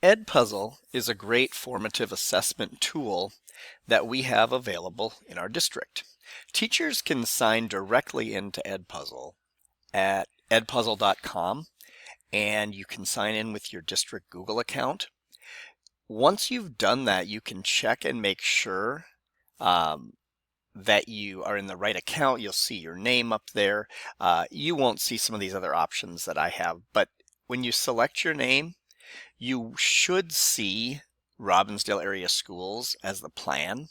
Edpuzzle is a great formative assessment tool that we have available in our district. Teachers can sign directly into Edpuzzle at edpuzzle.com, and you can sign in with your district Google account. Once you've done that, you can check and make sure that you are in the right account. You'll see your name up there. You won't see some of these other options that I have, but when you select your name, you should see Robbinsdale Area Schools as the plan,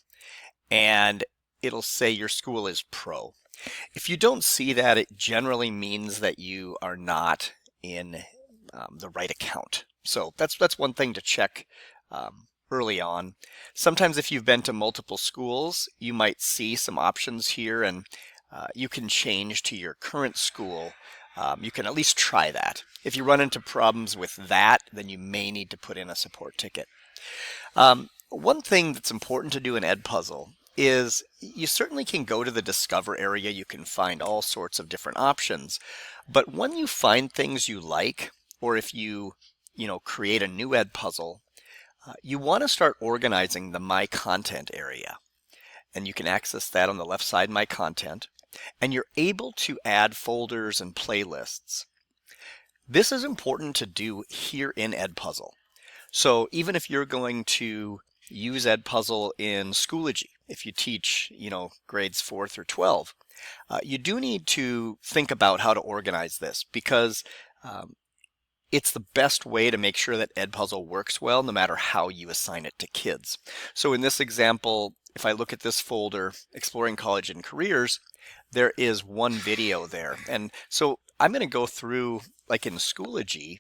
and it'll say your school is pro. If you don't see that, it generally means that you are not in the right account. So that's one thing to check early on. Sometimes if you've been to multiple schools, you might see some options here, and you can change to your current school. You can at least try that. If you run into problems with that, then you may need to put in a support ticket. One thing that's important to do in Edpuzzle is you certainly can go to the Discover area. You can find all sorts of different options. But when you find things you like, or if you create a new Edpuzzle, you want to start organizing the My Content area. And you can access that on the left side, My Content. And you're able to add folders and playlists. This is important to do here in Edpuzzle. So even if you're going to use Edpuzzle in Schoology, if you teach, grades 4 through 12, you do need to think about how to organize this, because it's the best way to make sure that Edpuzzle works well no matter how you assign it to kids. So in this example, if I look at this folder, Exploring College and Careers, there is one video there. And so I'm going to go through, like in Schoology,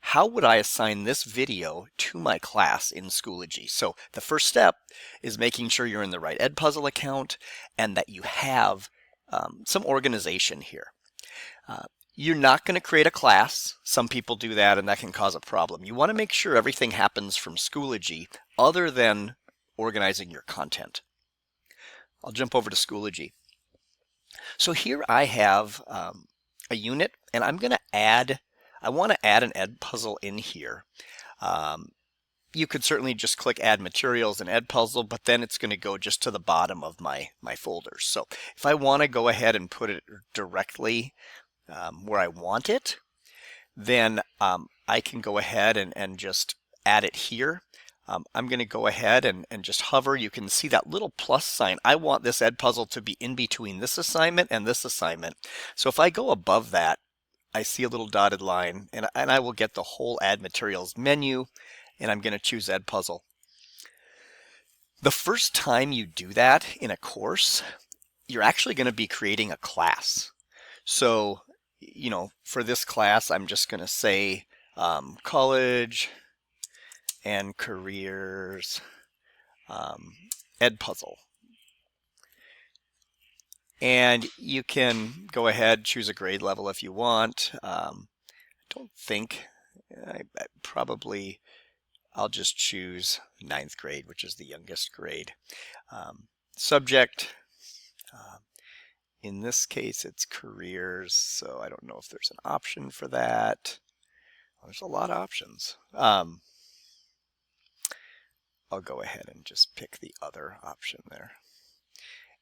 how would I assign this video to my class in Schoology? So the first step is making sure you're in the right Edpuzzle account and that you have some organization here. You're not going to create a class. Some people do that, and that can cause a problem. You want to make sure everything happens from Schoology other than organizing your content. I'll jump over to Schoology. So here I have a unit, and I want to add an Edpuzzle in here. You could certainly just click Add Materials in Edpuzzle, but then it's going to go just to the bottom of my folders. So if I want to go ahead and put it directly where I want it, then I can go ahead and just add it here. I'm going to go ahead and just hover. You can see that little plus sign. I want this Edpuzzle to be in between this assignment and this assignment. So if I go above that, I see a little dotted line, and I will get the whole Add Materials menu, and I'm going to choose Edpuzzle. The first time you do that in a course, you're actually going to be creating a class. So, for this class, I'm just going to say College and Careers Edpuzzle. And you can go ahead, choose a grade level if you want. Don't think, I'll just choose 9th grade, which is the youngest grade. Subject, in this case it's careers, so I don't know if there's an option for that. There's a lot of options. I'll go ahead and just pick the other option there.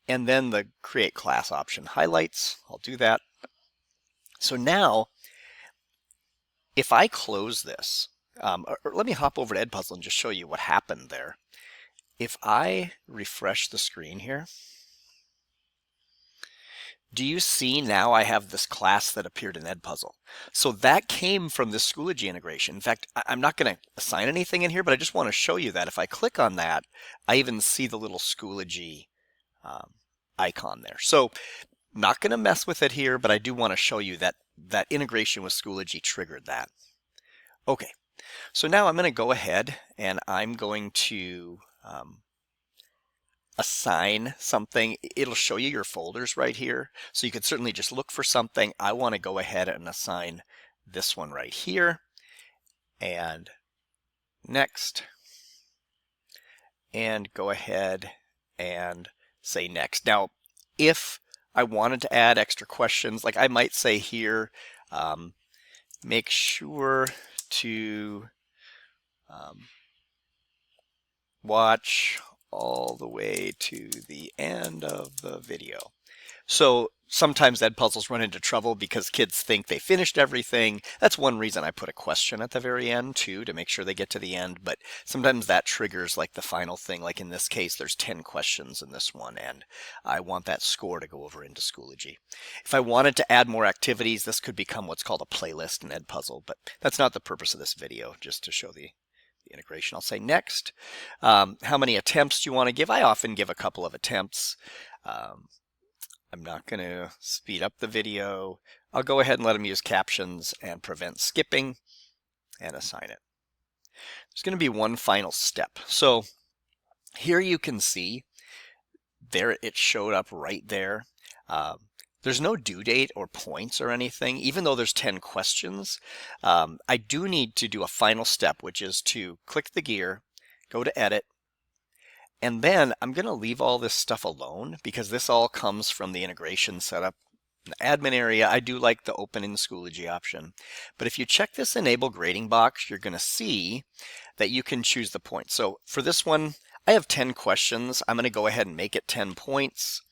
And then the Create Class option highlights. I'll do that. So now, if I close this, or let me hop over to Edpuzzle and just show you what happened there. If I refresh the screen here, do you see now I have this class that appeared in Edpuzzle? So that came from this Schoology integration. In fact, I'm not going to assign anything in here, but I just want to show you that if I click on that, I even see the little Schoology icon there. So not going to mess with it here, but I do want to show you that that integration with Schoology triggered that. Okay, so now I'm going to go ahead and I'm going to assign something. It'll show you your folders right here. So you could certainly just look for something. I want to go ahead and assign this one right here. And next. And go ahead and say next. Now, if I wanted to add extra questions, like I might say here, make sure to Um, watch all the way to the end of the video. So sometimes Edpuzzles run into trouble because kids think they finished everything. That's one reason I put a question at the very end too, to make sure they get to the end. But sometimes that triggers like the final thing. Like in this case, there's 10 questions in this one, and I want that score to go over into Schoology. If I wanted to add more activities, this could become what's called a playlist in Edpuzzle, but that's not the purpose of this video, just to show the integration. I'll say next. How many attempts do you want to give? I often give a couple of attempts. I'm not going to speed up the video. I'll go ahead and let them use captions and prevent skipping and assign it. There's going to be one final step. So here you can see there it showed up right there. There's no due date or points or anything, even though there's 10 questions. I do need to do a final step, which is to click the gear, go to edit, and then I'm going to leave all this stuff alone because this all comes from the integration setup. In the admin area, I do like the open in Schoology option. But if you check this enable grading box, you're going to see that you can choose the points. So for this one, I have 10 questions. I'm going to go ahead and make it 10 points.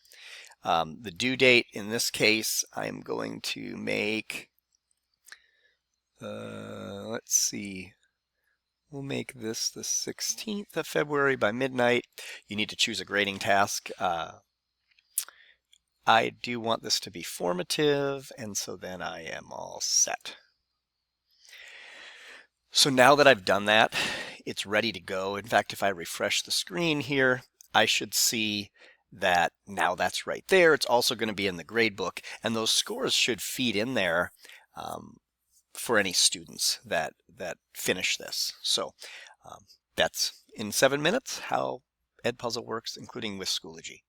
The due date in this case, I'm going to make, let's see. We'll make this the 16th of February by midnight. You need to choose a grading task. I do want this to be formative, and so then I am all set. So now that I've done that, it's ready to go. In fact, if I refresh the screen here, I should see that now that's right there. It's also going to be in the gradebook, and those scores should feed in there for any students that finish this. So that's in 7 minutes how Edpuzzle works, including with Schoology.